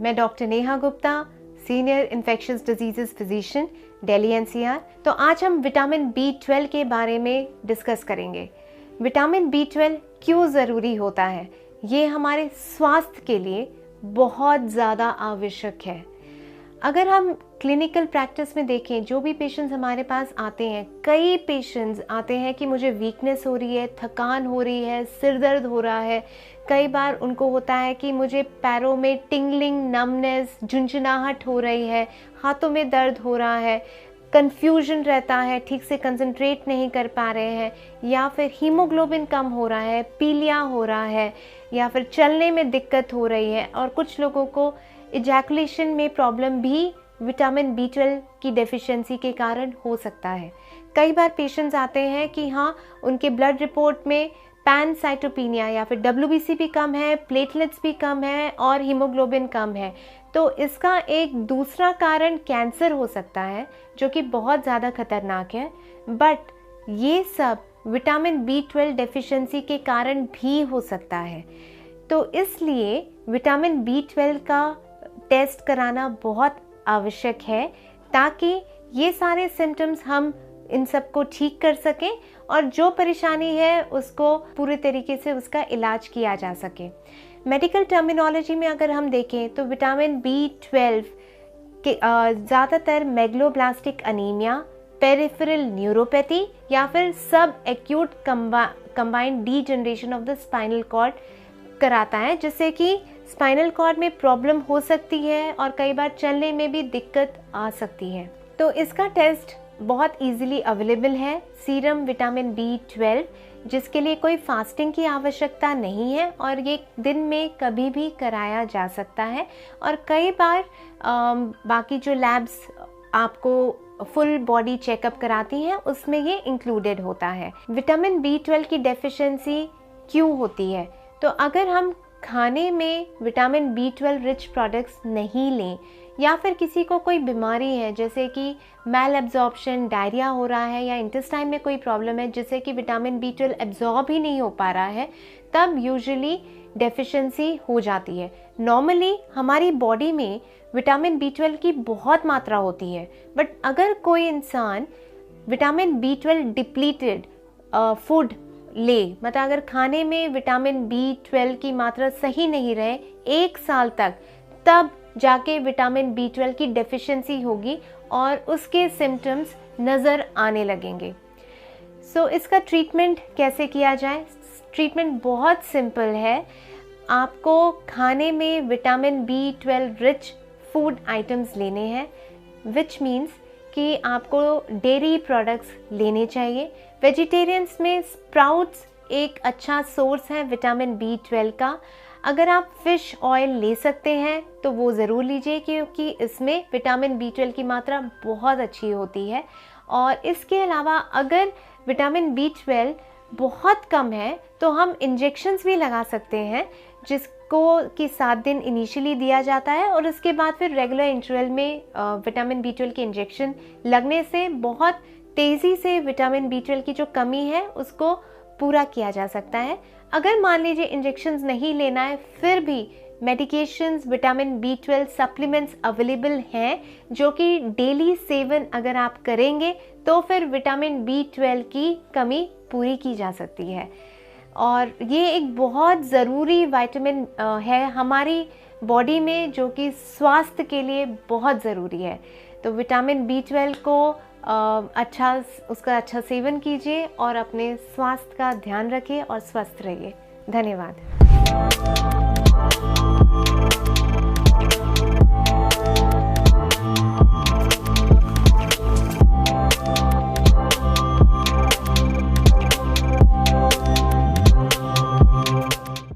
मैं doctor Neha Gupta, senior infectious diseases physician, Delhi NCR. तो आज हम विटामिन B12 के बारे में डिस्कस करेंगे। विटामिन B12 क्यों ज़रूरी होता है? ये हमारे स्वास्थ्य के लिए बहुत ज़्यादा आवश्यक है। अगर हम क्लिनिकल प्रैक्टिस में देखें, जो भी पेशेंट्स हमारे पास आते हैं, कई पेशेंट्स आते हैं कि मुझे वीकनेस हो रही है, थकान हो रही है, सिर दर्द हो रहा है। कई बार उनको होता है कि मुझे पैरों में टिंगलिंग, नमनेस, झुंझुनाहट हो रही है, हाथों में दर्द हो रहा है, कंफ्यूजन रहता है, ठीक से कंसंट्रेट नहीं कर पा रहे हैं, या फिर हीमोग्लोबिन कम हो रहा है, पीलिया हो रहा है, या फिर चलने में दिक्कत हो रही है। और कुछ लोगों को इजैकुलेशन में प्रॉब्लम भी विटामिन B12 की डेफिशिएंसी के कारण हो सकता है। कई बार पेशेंट्स आते हैं कि हाँ, उनके ब्लड रिपोर्ट में पैनसाइटोपिनिया या फिर WBC भी कम है, प्लेटलेट्स भी कम है और हीमोग्लोबिन कम है। तो इसका एक दूसरा कारण कैंसर हो सकता है, जो कि बहुत ज़्यादा खतरनाक है। बट ये सब विटामिन B12 डेफिशिएंसी के कारण भी हो सकता है। तो इसलिए विटामिन B12 का टेस्ट कराना बहुत आवश्यक है, ताकि ये सारे सिम्टम्स हम इन सब को ठीक कर सकें और जो परेशानी है उसको पूरे तरीके से उसका इलाज किया जा सके। मेडिकल टर्मिनोलॉजी में अगर हम देखें तो विटामिन B12 के ज़्यादातर मेगलोब्लास्टिक अनीमिया, पेरिफेरल न्यूरोपैथी या फिर सब acute combined degeneration of the spinal cord कराता है, जिससे कि स्पाइनल कॉर्ड में प्रॉब्लम हो सकती है और कई बार चलने में भी दिक्कत आ सकती है। तो इसका टेस्ट बहुत इजीली अवेलेबल है, सीरम विटामिन B12, जिसके लिए कोई फास्टिंग की आवश्यकता नहीं है और ये दिन में कभी भी कराया जा सकता है। और कई बार बाकी जो लैब्स आपको फुल बॉडी चेकअप कराती हैं, उसमें ये इंक्लूडेड होता है। विटामिन B12 की डेफिशिएंसी क्यों होती है? तो अगर हम खाने में विटामिन B12 रिच प्रोडक्ट्स नहीं लें, या फिर किसी को कोई बीमारी है जैसे कि मैल एब्जॉर्प्शन, डायरिया हो रहा है, या इंटेस्टाइन में कोई प्रॉब्लम है जिससे कि विटामिन B12 एब्जॉर्ब ही नहीं हो पा रहा है, तब यूजुअली डेफिशिएंसी हो जाती है। नॉर्मली हमारी बॉडी में विटामिन B12 की बहुत मात्रा होती है, बट अगर कोई इंसान विटामिन B12 डिप्लीटेड फूड ले, मतलब अगर खाने में विटामिन B12 की मात्रा सही नहीं रहे 1 साल तक, तब जाके विटामिन B12 की डेफिशिएंसी होगी और उसके सिम्टम्स नज़र आने लगेंगे। सो इसका ट्रीटमेंट कैसे किया जाए? ट्रीटमेंट बहुत सिंपल है। आपको खाने में vitamin B12 rich food items लेने हैं, विच मीन्स कि आपको डेयरी प्रोडक्ट्स लेने चाहिए। वेजिटेरियंस में स्प्राउट्स एक अच्छा सोर्स है विटामिन B12 का। अगर आप फिश ऑयल ले सकते हैं तो वो ज़रूर लीजिए, क्योंकि इसमें विटामिन B12 की मात्रा बहुत अच्छी होती है। और इसके अलावा अगर विटामिन B12 बहुत कम है तो हम इंजेक्शन्स भी लगा सकते हैं, जिसको कि 7 दिन इनिशियली दिया जाता है और उसके बाद फिर रेगुलर इंटरवल में विटामिन B12 के इंजेक्शन लगने से बहुत तेज़ी से विटामिन B12 की जो कमी है उसको पूरा किया जा सकता है। अगर मान लीजिए इंजेक्शन्स नहीं लेना है, फिर भी medications, vitamin B12 supplements available हैं, जो कि डेली सेवन अगर आप करेंगे तो फिर विटामिन B12 की कमी पूरी की जा सकती है। और ये एक बहुत ज़रूरी विटामिन है हमारी बॉडी में, जो कि स्वास्थ्य के लिए बहुत ज़रूरी है। तो विटामिन B12 को उसका अच्छा सेवन कीजिए और अपने स्वास्थ्य का ध्यान रखिए और स्वस्थ रहिए। धन्यवाद।